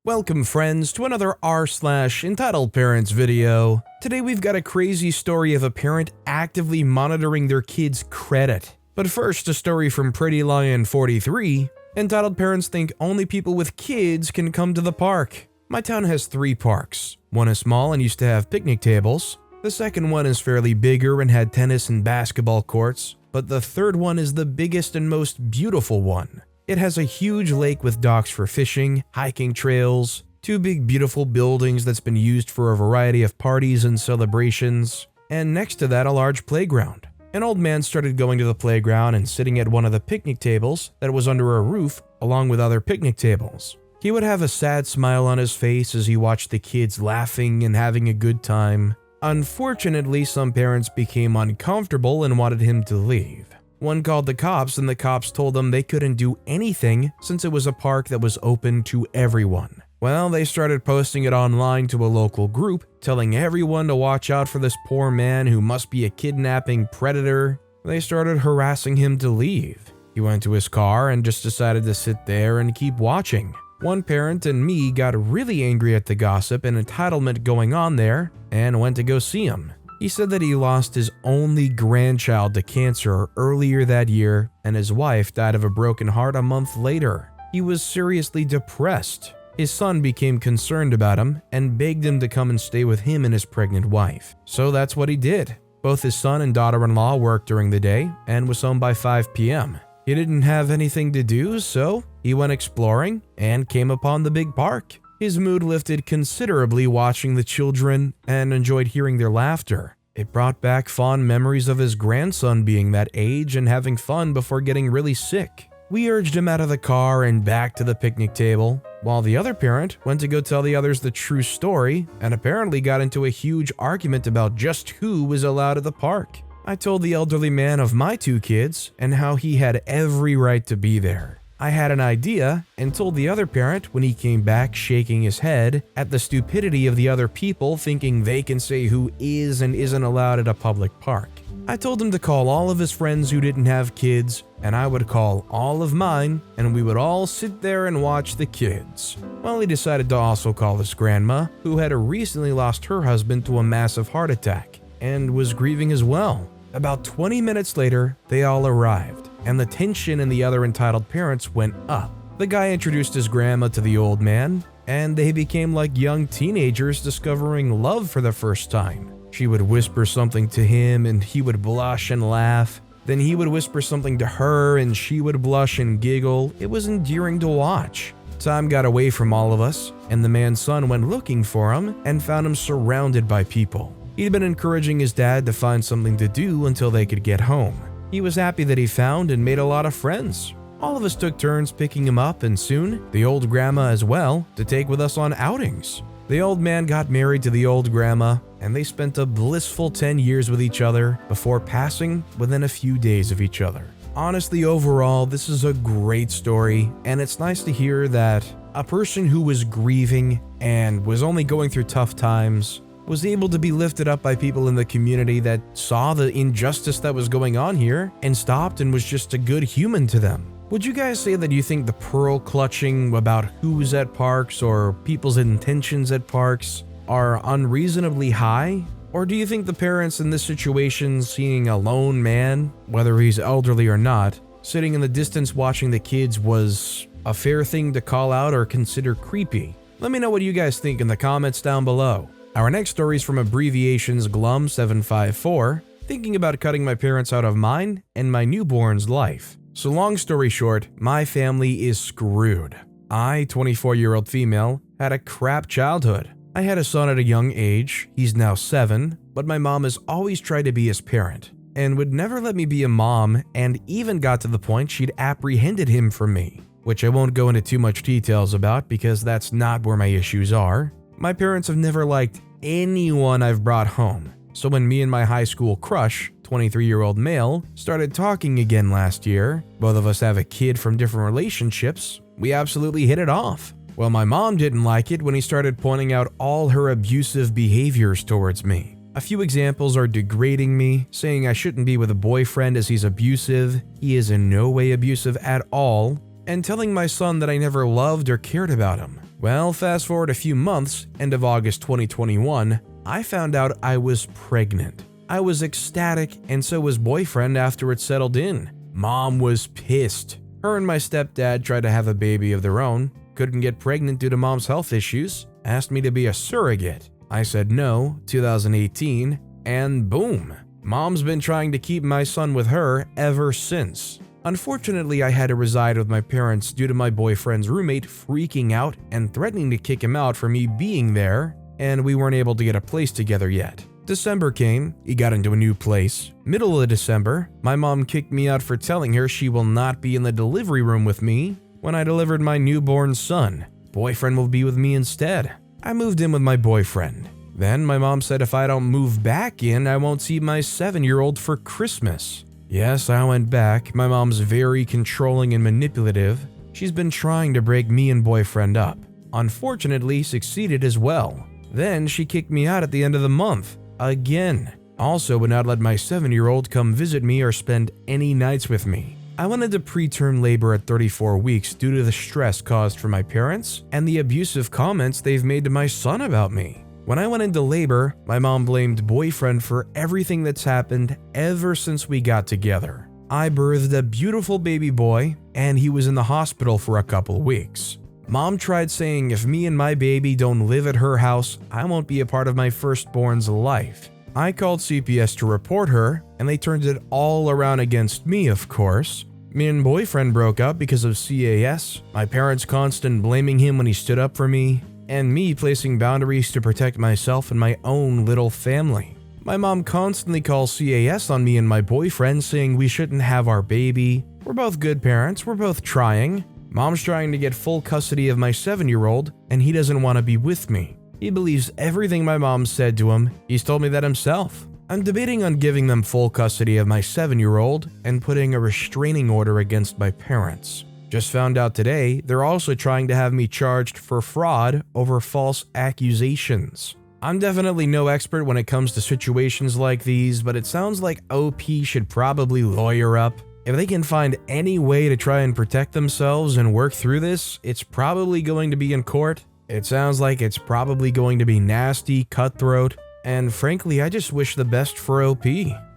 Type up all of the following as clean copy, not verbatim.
Welcome friends to another r/EntitledParents video. Today we've got a crazy story of a parent actively monitoring their kid's credit. But first, a story from Pretty Lion 43. Entitled parents think only people with kids can come to the park. My town has 3 parks. One is small and used to have picnic tables. The second one is fairly bigger and had tennis and basketball courts. But the third one is the biggest and most beautiful one. It has a huge lake with docks for fishing, hiking trails, 2 big beautiful buildings that's been used for a variety of parties and celebrations, and next to that a large playground. An old man started going to the playground and sitting at one of the picnic tables that was under a roof along with other picnic tables. He would have a sad smile on his face as he watched the kids laughing and having a good time. Unfortunately, some parents became uncomfortable and wanted him to leave. One called the cops and the cops told them they couldn't do anything since it was a park that was open to everyone. Well, they started posting it online to a local group, telling everyone to watch out for this poor man who must be a kidnapping predator. They started harassing him to leave. He went to his car and just decided to sit there and keep watching. One parent and me got really angry at the gossip and entitlement going on there and went to go see him. He said that he lost his only grandchild to cancer earlier that year, and his wife died of a broken heart a month later. He was seriously depressed. His son became concerned about him and begged him to come and stay with him and his pregnant wife. So that's what he did. Both his son and daughter-in-law worked during the day and was home by 5 p.m. He didn't have anything to do, so he went exploring and came upon the big park. His mood lifted considerably watching the children and enjoyed hearing their laughter. It brought back fond memories of his grandson being that age and having fun before getting really sick. We urged him out of the car and back to the picnic table, while the other parent went to go tell the others the true story and apparently got into a huge argument about just who was allowed at the park. I told the elderly man of my 2 kids and how he had every right to be there. I had an idea and told the other parent when he came back shaking his head at the stupidity of the other people thinking they can say who is and isn't allowed at a public park. I told him to call all of his friends who didn't have kids, and I would call all of mine, and we would all sit there and watch the kids. Well, he decided to also call his grandma, who had recently lost her husband to a massive heart attack, and was grieving as well. About 20 minutes later, they all arrived, and the tension in the other entitled parents went up. The guy introduced his grandma to the old man, and they became like young teenagers discovering love for the first time. She would whisper something to him and he would blush and laugh. Then he would whisper something to her and she would blush and giggle. It was endearing to watch. Time got away from all of us, and the man's son went looking for him and found him surrounded by people. He'd been encouraging his dad to find something to do until they could get home. He was happy that he found and made a lot of friends. All of us took turns picking him up, and soon, the old grandma as well, to take with us on outings. The old man got married to the old grandma, and they spent a blissful 10 years with each other before passing within a few days of each other. Honestly, overall, this is a great story, and it's nice to hear that a person who was grieving and was only going through tough times was able to be lifted up by people in the community that saw the injustice that was going on here and stopped and was just a good human to them. Would you guys say that you think the pearl clutching about who's at parks or people's intentions at parks are unreasonably high? Or do you think the parents in this situation seeing a lone man, whether he's elderly or not, sitting in the distance watching the kids was a fair thing to call out or consider creepy? Let me know what you guys think in the comments down below. Our next story is from abbreviations Glum754, thinking about cutting my parents out of mine and my newborn's life. So long story short, my family is screwed. I, 24-year-old female, had a crap childhood. I had a son at a young age, he's now 7, but my mom has always tried to be his parent and would never let me be a mom, and even got to the point she'd apprehended him from me, which I won't go into too much details about because that's not where my issues are. My parents have never liked anyone I've brought home, so when me and my high school crush, 23-year-old male, started talking again last year, both of us have a kid from different relationships, we absolutely hit it off. Well, my mom didn't like it when he started pointing out all her abusive behaviors towards me. A few examples are degrading me, saying I shouldn't be with a boyfriend as he's abusive, he is in no way abusive at all, and telling my son that I never loved or cared about him. Well, fast forward a few months, end of August 2021, I found out I was pregnant. I was ecstatic, and so was boyfriend after it settled in. Mom was pissed. Her and my stepdad tried to have a baby of their own, couldn't get pregnant due to mom's health issues, asked me to be a surrogate. I said no, 2018, and boom. Mom's been trying to keep my son with her ever since. Unfortunately, I had to reside with my parents due to my boyfriend's roommate freaking out and threatening to kick him out for me being there, and we weren't able to get a place together yet. December came, he got into a new place. Middle of December, my mom kicked me out for telling her she will not be in the delivery room with me when I delivered my newborn son. Boyfriend will be with me instead. I moved in with my boyfriend. Then my mom said if I don't move back in, I won't see my 7-year-old for Christmas. Yes, I went back. My mom's very controlling and manipulative. She's been trying to break me and boyfriend up. Unfortunately, succeeded as well. Then she kicked me out at the end of the month. Again. Also would not let my 7-year-old come visit me or spend any nights with me. I went into preterm labor at 34 weeks due to the stress caused from my parents and the abusive comments they've made to my son about me. When I went into labor, my mom blamed boyfriend for everything that's happened ever since we got together. I birthed a beautiful baby boy, and he was in the hospital for a couple weeks. Mom tried saying if me and my baby don't live at her house, I won't be a part of my firstborn's life. I called CPS to report her, and they turned it all around against me, of course. Me and boyfriend broke up because of CAS, my parents constant blaming him when he stood up for me, and me placing boundaries to protect myself and my own little family. My mom constantly calls CAS on me and my boyfriend, saying we shouldn't have our baby. We're both good parents, we're both trying. Mom's trying to get full custody of my 7-year-old, and he doesn't want to be with me. He believes everything my mom said to him. He's told me that himself. I'm debating on giving them full custody of my 7-year-old and putting a restraining order against my parents. Just found out today, they're also trying to have me charged for fraud over false accusations. I'm definitely no expert when it comes to situations like these, but it sounds like OP should probably lawyer up. If they can find any way to try and protect themselves and work through this, it's probably going to be in court. It sounds like it's probably going to be nasty, cutthroat, and frankly, I just wish the best for OP.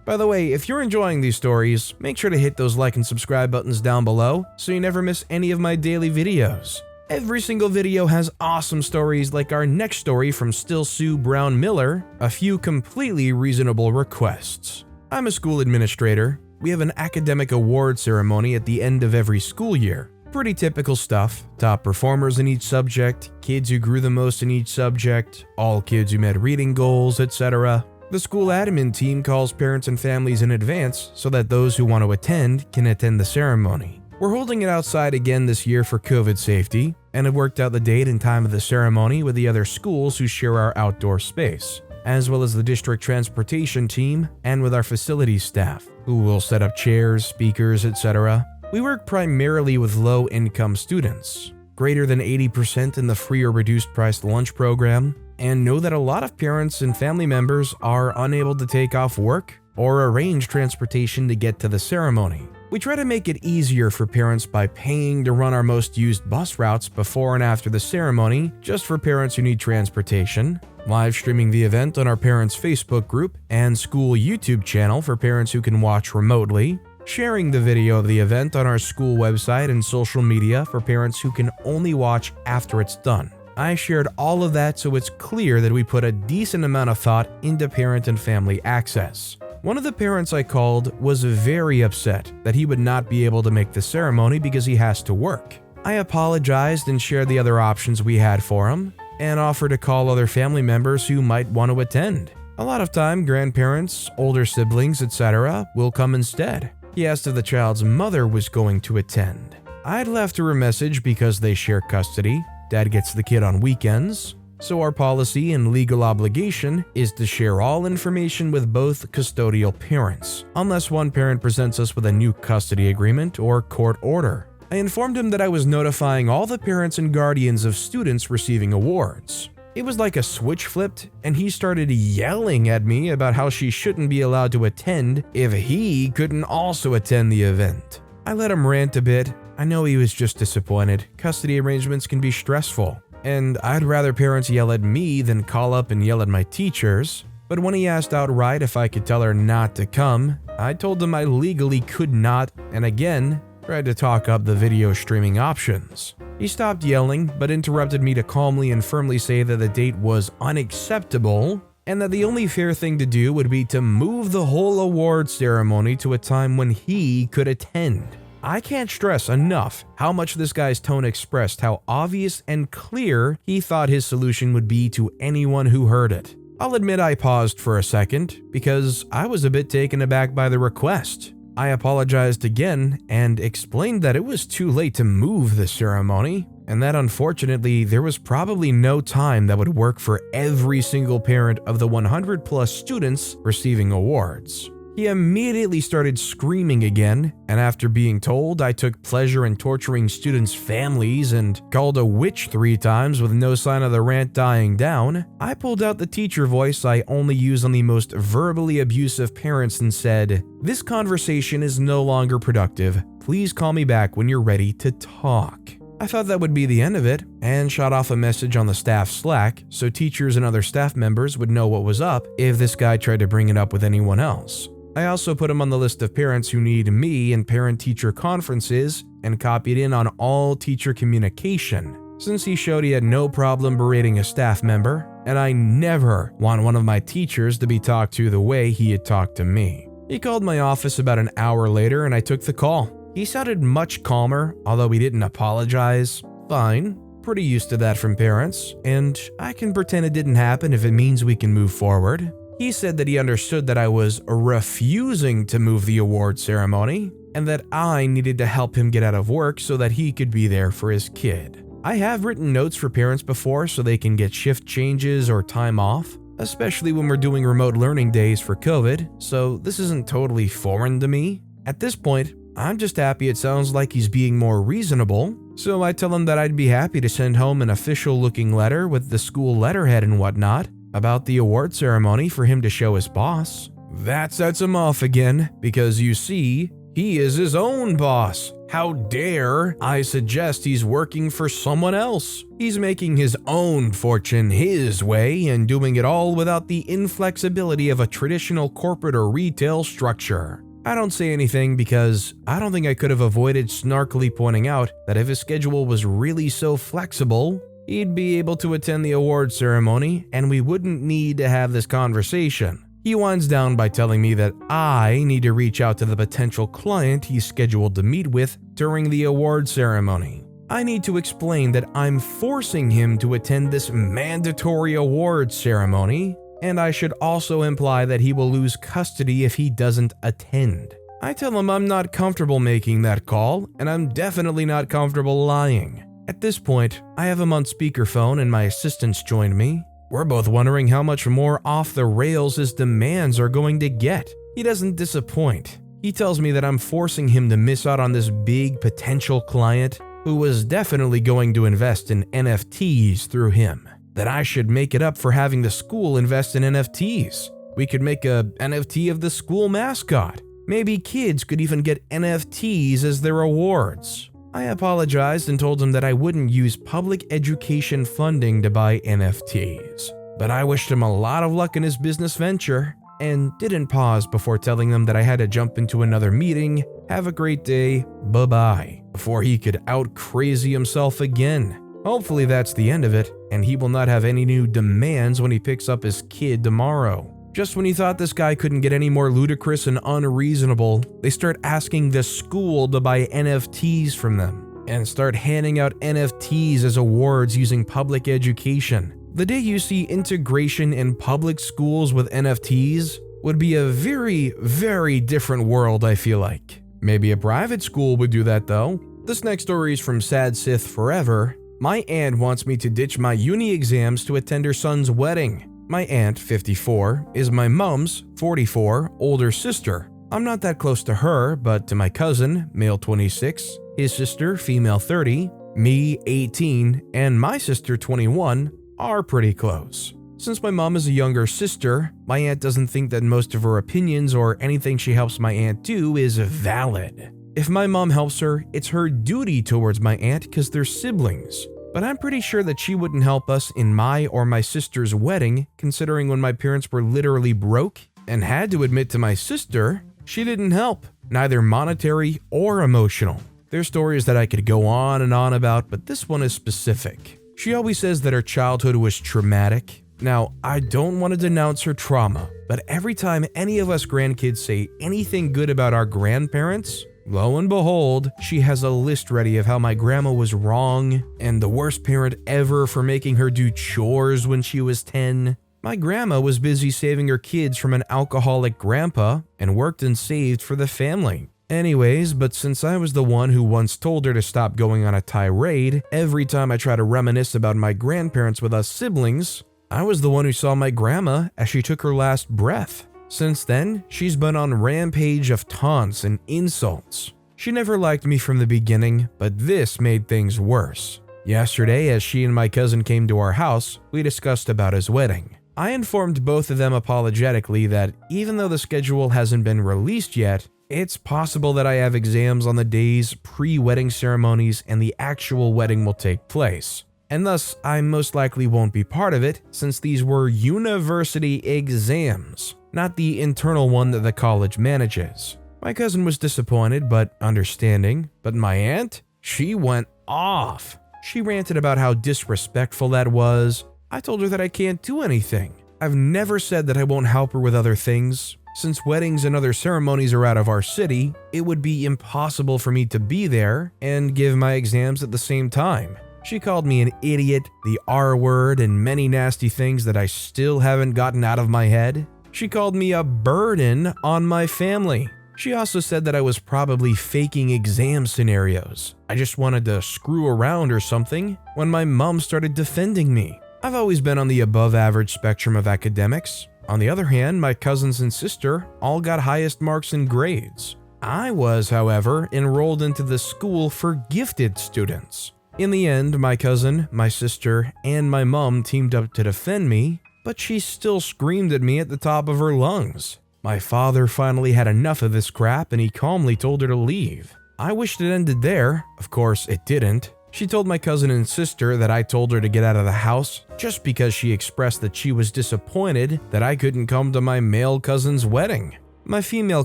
By the way, if you're enjoying these stories, make sure to hit those like and subscribe buttons down below so you never miss any of my daily videos. Every single video has awesome stories like our next story from Still Sue Brown Miller, a few completely reasonable requests. I'm a school administrator. We have an academic award ceremony at the end of every school year. Pretty typical stuff. Top performers in each subject, kids who grew the most in each subject, all kids who met reading goals, etc. The school admin team calls parents and families in advance so that those who want to attend can attend the ceremony. We're holding it outside again this year for COVID safety, and have worked out the date and time of the ceremony with the other schools who share our outdoor space, as well as the district transportation team and with our facilities staff, who will set up chairs, speakers, etc. We work primarily with low-income students, greater than 80% in the free or reduced price lunch program, and know that a lot of parents and family members are unable to take off work or arrange transportation to get to the ceremony. We try to make it easier for parents by paying to run our most used bus routes before and after the ceremony, just for parents who need transportation, live streaming the event on our parents' Facebook group and school YouTube channel for parents who can watch remotely, sharing the video of the event on our school website and social media for parents who can only watch after it's done. I shared all of that so it's clear that we put a decent amount of thought into parent and family access. One of the parents I called was very upset that he would not be able to make the ceremony because he has to work. I apologized and shared the other options we had for him, and offered to call other family members who might want to attend. A lot of time, grandparents, older siblings, etc. will come instead. He asked if the child's mother was going to attend. I'd left her a message because they share custody. Dad gets the kid on weekends, so our policy and legal obligation is to share all information with both custodial parents, unless one parent presents us with a new custody agreement or court order. I informed him that I was notifying all the parents and guardians of students receiving awards. It was like a switch flipped, and he started yelling at me about how she shouldn't be allowed to attend if he couldn't also attend the event. I let him rant a bit. I know he was just disappointed. Custody arrangements can be stressful, and I'd rather parents yell at me than call up and yell at my teachers. But when he asked outright if I could tell her not to come, I told him I legally could not, and again, tried to talk up the video streaming options. He stopped yelling, but interrupted me to calmly and firmly say that the date was unacceptable, and that the only fair thing to do would be to move the whole award ceremony to a time when he could attend. I can't stress enough how much this guy's tone expressed how obvious and clear he thought his solution would be to anyone who heard it. I'll admit I paused for a second because I was a bit taken aback by the request. I apologized again and explained that it was too late to move the ceremony, and that unfortunately there was probably no time that would work for every single parent of the 100+ students receiving awards. He immediately started screaming again, and after being told I took pleasure in torturing students' families and called a witch 3 times with no sign of the rant dying down, I pulled out the teacher voice I only use on the most verbally abusive parents and said, "This conversation is no longer productive. Please call me back when you're ready to talk." I thought that would be the end of it, and shot off a message on the staff Slack so teachers and other staff members would know what was up if this guy tried to bring it up with anyone else. I also put him on the list of parents who need me in parent-teacher conferences and copied in on all teacher communication, since he showed he had no problem berating a staff member, and I never want one of my teachers to be talked to the way he had talked to me. He called my office about an hour later and I took the call. He sounded much calmer, although he didn't apologize. Fine, pretty used to that from parents, and I can pretend it didn't happen if it means we can move forward. He said that he understood that I was refusing to move the award ceremony and that I needed to help him get out of work so that he could be there for his kid. I have written notes for parents before so they can get shift changes or time off, especially when we're doing remote learning days for COVID, so this isn't totally foreign to me. At this point, I'm just happy it sounds like he's being more reasonable, so I tell him that I'd be happy to send home an official-looking letter with the school letterhead and whatnot about the award ceremony for him to show his boss. That sets him off again, because you see, he is his own boss. How dare I suggest he's working for someone else? He's making his own fortune his way and doing it all without the inflexibility of a traditional corporate or retail structure. I don't say anything because I don't think I could have avoided snarkily pointing out that if his schedule was really so flexible, he'd be able to attend the award ceremony and we wouldn't need to have this conversation. He winds down by telling me that I need to reach out to the potential client he's scheduled to meet with during the award ceremony. I need to explain that I'm forcing him to attend this mandatory award ceremony, and I should also imply that he will lose custody if he doesn't attend. I tell him I'm not comfortable making that call, and I'm definitely not comfortable lying. At this point, I have him on speakerphone and my assistants joined me. We're both wondering how much more off the rails his demands are going to get. He doesn't disappoint. He tells me that I'm forcing him to miss out on this big potential client who was definitely going to invest in NFTs through him. That I should make it up for having the school invest in NFTs. We could make a NFT of the school mascot. Maybe kids could even get NFTs as their awards. I apologized and told him that I wouldn't use public education funding to buy NFTs, but I wished him a lot of luck in his business venture and didn't pause before telling him that I had to jump into another meeting, have a great day, bye-bye, before he could out-crazy himself again. Hopefully that's the end of it, and he will not have any new demands when he picks up his kid tomorrow. Just when you thought this guy couldn't get any more ludicrous and unreasonable, they start asking the school to buy NFTs from them and start handing out NFTs as awards using public education. The day you see integration in public schools with NFTs would be a very, very different world, I feel like. Maybe a private school would do that though. This next story is from Sad Sith Forever. My aunt wants me to ditch my uni exams to attend her son's wedding. My aunt, 54, is my mom's, 44, older sister. I'm not that close to her, but to my cousin, male 26, his sister, female 30, me, 18, and my sister, 21, are pretty close. Since my mom is a younger sister, my aunt doesn't think that most of her opinions or anything she helps my aunt do is valid. If my mom helps her, it's her duty towards my aunt because they're siblings. but I'm pretty sure that she wouldn't help us in my or my sister's wedding, considering when my parents were literally broke and had to admit to my sister, she didn't help, neither monetary or emotional. There's stories that I could go on and on about, but this one is specific. She always says that her childhood was traumatic. Now, I don't want to denounce her trauma, but every time any of us grandkids say anything good about our grandparents, lo and behold, she has a list ready of how my grandma was wrong and the worst parent ever for making her do chores when she was 10. My grandma was busy saving her kids from an alcoholic grandpa and worked and saved for the family. Anyways, but since I was the one who once told her to stop going on a tirade every time I try to reminisce about my grandparents with us siblings, I was the one who saw my grandma as she took her last breath. Since then, she's been on rampage of taunts and insults. She never liked me from the beginning, but this made things worse. Yesterday, as she and my cousin came to our house, we discussed about his wedding. I informed both of them apologetically that even though the schedule hasn't been released yet, it's possible that I have exams on the days pre-wedding ceremonies and the actual wedding will take place. And thus, I most likely won't be part of it since these were university exams, not the internal one that the college manages. My cousin was disappointed but understanding, but my aunt, she went off. She ranted about how disrespectful that was. I told her that I can't do anything. I've never said that I won't help her with other things. Since weddings and other ceremonies are out of our city, it would be impossible for me to be there and give my exams at the same time. She called me an idiot, the R word, and many nasty things that I still haven't gotten out of my head. She called me a burden on my family. She also said that I was probably faking exam scenarios. I just wanted to screw around or something when my mom started defending me. I've always been on the above average spectrum of academics. On the other hand, my cousins and sister all got highest marks in grades. I was, however, enrolled into the school for gifted students. In the end, my cousin, my sister, and my mom teamed up to defend me, but she still screamed at me at the top of her lungs. My father finally had enough of this crap and he calmly told her to leave. I wished it ended there. Of course, it didn't. She told my cousin and sister that I told her to get out of the house just because she expressed that she was disappointed that I couldn't come to my male cousin's wedding. My female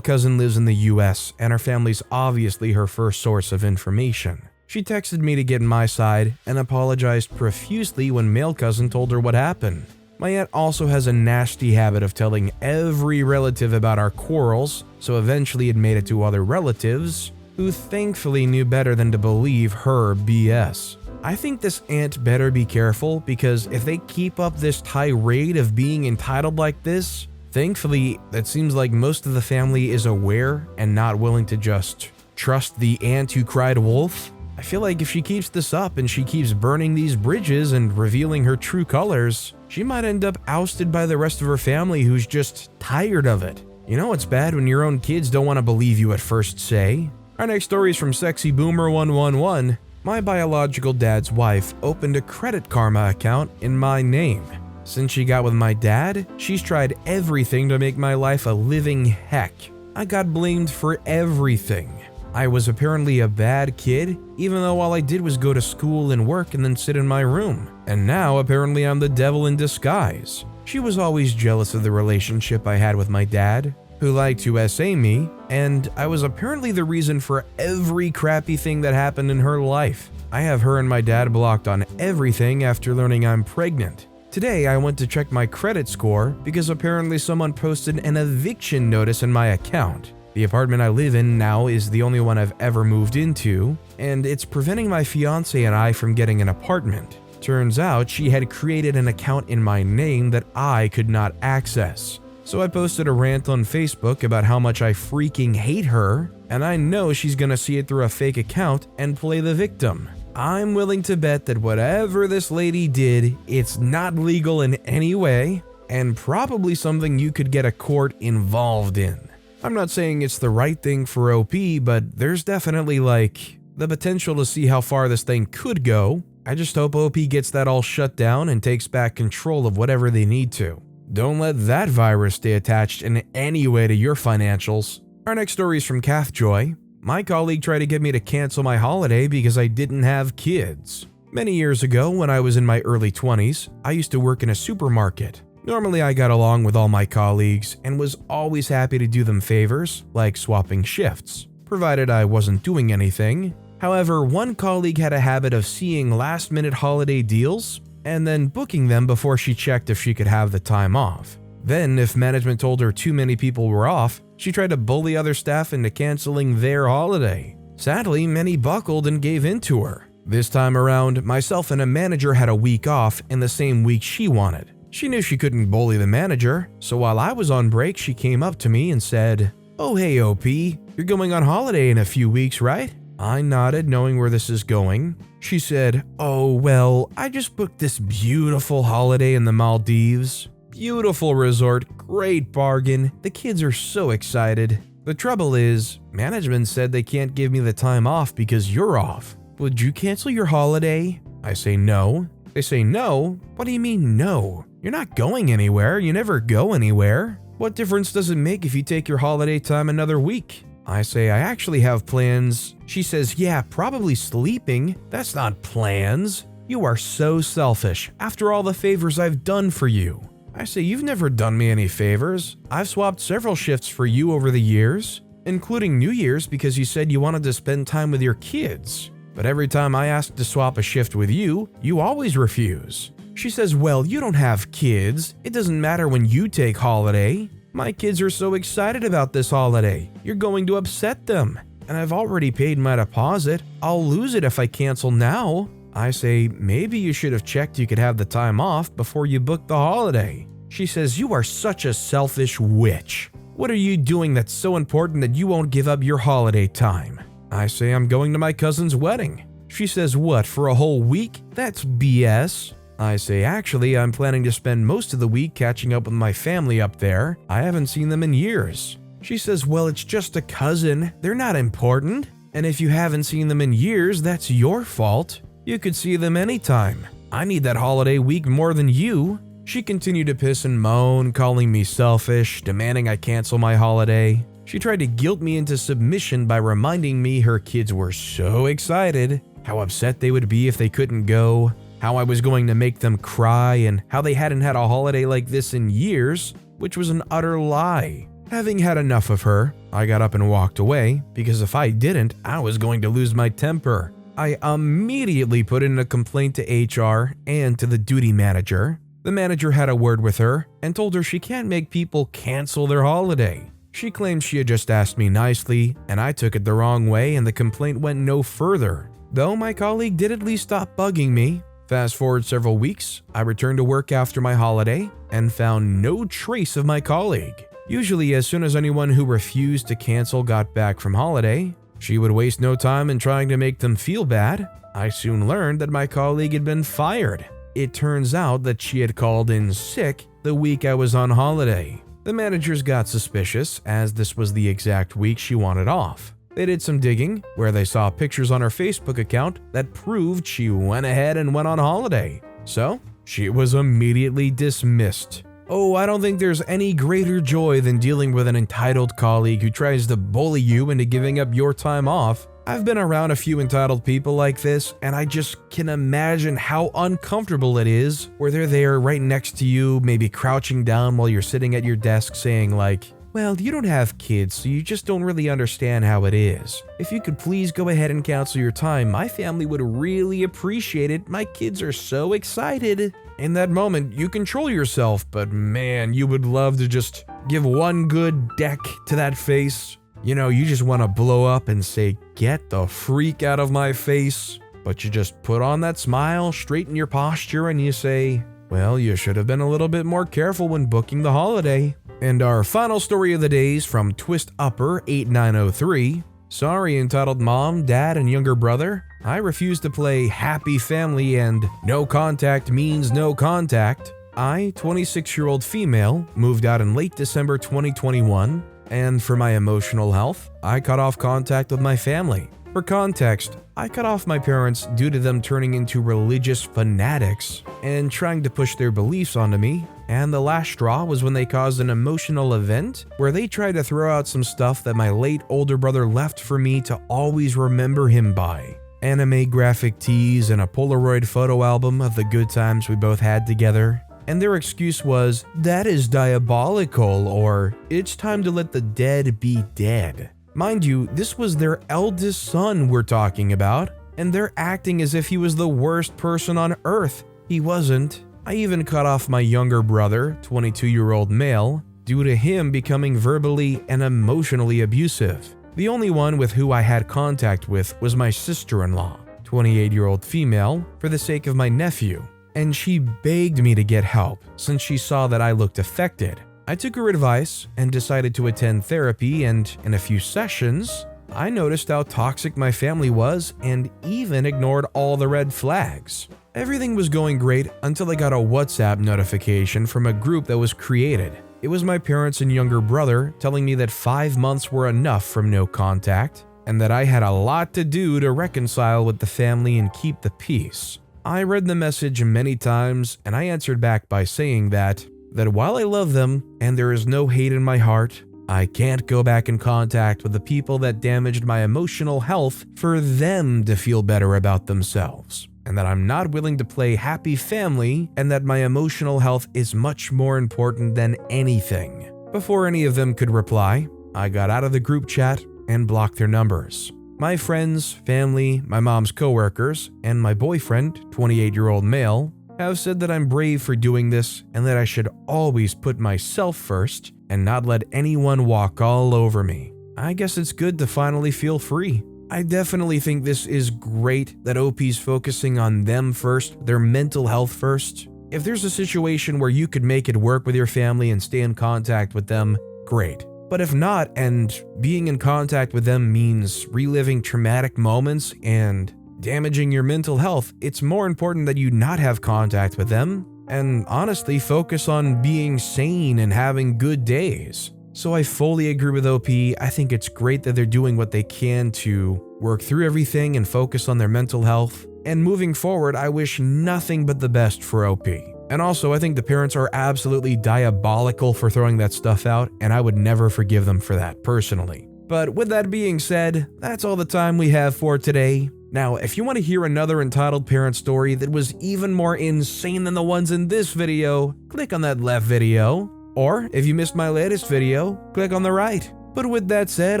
cousin lives in the US and her family's obviously her first source of information. She texted me to get my side and apologized profusely when male cousin told her what happened. My aunt also has a nasty habit of telling every relative about our quarrels, so eventually it made it to other relatives, who thankfully knew better than to believe her BS. I think this aunt better be careful because if they keep up this tirade of being entitled like this, thankfully it seems like most of the family is aware and not willing to just trust the aunt who cried wolf. I feel like if she keeps this up and she keeps burning these bridges and revealing her true colors, she might end up ousted by the rest of her family who's just tired of it. You know it's bad when your own kids don't want to believe you at first say. Our next story is from Sexy Boomer 111. My biological dad's wife opened a Credit Karma account in my name. Since she got with my dad, she's tried everything to make my life a living heck. I got blamed for everything. I was apparently a bad kid, even though all I did was go to school and work and then sit in my room. And now apparently I'm the devil in disguise. She was always jealous of the relationship I had with my dad, who liked to essay me, and I was apparently the reason for every crappy thing that happened in her life. I have her and my dad blocked on everything after learning I'm pregnant. Today I went to check my credit score because apparently someone posted an eviction notice in my account. The apartment I live in now is the only one I've ever moved into, and it's preventing my fiance and I from getting an apartment. Turns out she had created an account in my name that I could not access. So I posted a rant on Facebook about how much I freaking hate her, and I know she's gonna see it through a fake account and play the victim. I'm willing to bet that whatever this lady did, it's not legal in any way, and probably something you could get a court involved in. I'm not saying it's the right thing for OP, but there's definitely the potential to see how far this thing could go. I just hope OP gets that all shut down and takes back control of whatever they need to. Don't let that virus stay attached in any way to your financials. Our next story is from Cathjoy. My colleague tried to get me to cancel my holiday because I didn't have kids. Many years ago, when I was in my early 20s, I used to work in a supermarket. Normally, I got along with all my colleagues and was always happy to do them favors, like swapping shifts, provided I wasn't doing anything. However, one colleague had a habit of seeing last-minute holiday deals and then booking them before she checked if she could have the time off. Then, if management told her too many people were off, she tried to bully other staff into canceling their holiday. Sadly, many buckled and gave in to her. This time around, myself and a manager had a week off in the same week she wanted. She knew she couldn't bully the manager, so while I was on break, she came up to me and said, "Oh hey OP, you're going on holiday in a few weeks, right?" I nodded, knowing where this is going. She said, "Oh well, I just booked this beautiful holiday in the Maldives. Beautiful resort, great bargain, the kids are so excited. The trouble is, management said they can't give me the time off because you're off. Would you cancel your holiday?" I say no. They say no? What do you mean no? You're not going anywhere, you never go anywhere. What difference does it make if you take your holiday time another week? I say I actually have plans. She says, "Yeah, probably sleeping. That's not plans. You are so selfish after all the favors I've done for you." I say, "You've never done me any favors. I've swapped several shifts for you over the years, including New Year's because you said you wanted to spend time with your kids. But every time I ask to swap a shift with you, you always refuse." She says, "Well, you don't have kids. It doesn't matter when you take holiday. My kids are so excited about this holiday. You're going to upset them. And I've already paid my deposit. I'll lose it if I cancel now." I say, "Maybe you should have checked you could have the time off before you booked the holiday." She says, "You are such a selfish witch. What are you doing that's so important that you won't give up your holiday time?" I say, "I'm going to my cousin's wedding." She says, "What, for a whole week? That's BS." I say, "Actually, I'm planning to spend most of the week catching up with my family up there. I haven't seen them in years." She says, "Well, it's just a cousin. They're not important. And if you haven't seen them in years, that's your fault. You could see them anytime. I need that holiday week more than you." She continued to piss and moan, calling me selfish, demanding I cancel my holiday. She tried to guilt me into submission by reminding me her kids were so excited, how upset they would be if they couldn't go, how I was going to make them cry, and how they hadn't had a holiday like this in years, which was an utter lie. Having had enough of her, I got up and walked away, because if I didn't, I was going to lose my temper. I immediately put in a complaint to HR and to the duty manager. The manager had a word with her and told her she can't make people cancel their holiday. She claimed she had just asked me nicely, and I took it the wrong way and the complaint went no further. Though my colleague did at least stop bugging me. Fast forward several weeks, I returned to work after my holiday and found no trace of my colleague. Usually, as soon as anyone who refused to cancel got back from holiday, she would waste no time in trying to make them feel bad. I soon learned that my colleague had been fired. It turns out that she had called in sick the week I was on holiday. The managers got suspicious, as this was the exact week she wanted off. They did some digging, where they saw pictures on her Facebook account that proved she went ahead and went on holiday. So, she was immediately dismissed. Oh, I don't think there's any greater joy than dealing with an entitled colleague who tries to bully you into giving up your time off. I've been around a few entitled people like this, and I just can imagine how uncomfortable it is where they're there right next to you, maybe crouching down while you're sitting at your desk saying like, "Well, you don't have kids, so you just don't really understand how it is. If you could please go ahead and cancel your time, my family would really appreciate it. My kids are so excited." In that moment, you control yourself, but man, you would love to just give one good deck to that face. You know, you just want to blow up and say, "Get the freak out of my face." But you just put on that smile, straighten your posture, and you say, "Well, you should have been a little bit more careful when booking the holiday." And our final story of the day is from Twist Upper 8903. "Sorry, entitled mom, dad, and younger brother. I refuse to play happy family and no contact means no contact. I, 26-year-old female, moved out in late December 2021. And for my emotional health, I cut off contact with my family. For context, I cut off my parents due to them turning into religious fanatics and trying to push their beliefs onto me, and the last straw was when they caused an emotional event where they tried to throw out some stuff that my late older brother left for me to always remember him by. anime graphic tees, and a Polaroid photo album of the good times we both had together. And their excuse was, "That is diabolical," or "It's time to let the dead be dead." Mind you, this was their eldest son we're talking about, and they're acting as if he was the worst person on earth. He wasn't. I even cut off my younger brother, 22-year-old male, due to him becoming verbally and emotionally abusive. The only one with who I had contact with was my sister-in-law, 28-year-old female, for the sake of my nephew, and she begged me to get help since she saw that I looked affected. I took her advice and decided to attend therapy, and in a few sessions, I noticed how toxic my family was and even ignored all the red flags. Everything was going great until I got a WhatsApp notification from a group that was created. It was my parents and younger brother telling me that 5 months were enough from no contact, and that I had a lot to do to reconcile with the family and keep the peace. I read the message many times, and I answered back by saying that while I love them and there is no hate in my heart, I can't go back in contact with the people that damaged my emotional health for them to feel better about themselves, and that I'm not willing to play happy family, and that my emotional health is much more important than anything. Before any of them could reply, I got out of the group chat and blocked their numbers. My friends, family, my mom's coworkers, and my boyfriend, 28-year-old male, have said that I'm brave for doing this and that I should always put myself first and not let anyone walk all over me. I guess it's good to finally feel free. I definitely think this is great that OP's focusing on them first, their mental health first. If there's a situation where you could make it work with your family and stay in contact with them, great. But if not, and being in contact with them means reliving traumatic moments and damaging your mental health, it's more important that you not have contact with them and honestly focus on being sane and having good days. So I fully agree with OP. I think it's great that they're doing what they can to work through everything and focus on their mental health. And moving forward, I wish nothing but the best for OP. And also, I think the parents are absolutely diabolical for throwing that stuff out, and I would never forgive them for that personally. But with that being said, that's all the time we have for today. Now, if you want to hear another entitled parent story that was even more insane than the ones in this video, click on that left video. Or if you missed my latest video, click on the right. But with that said,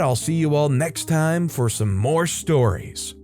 I'll see you all next time for some more stories.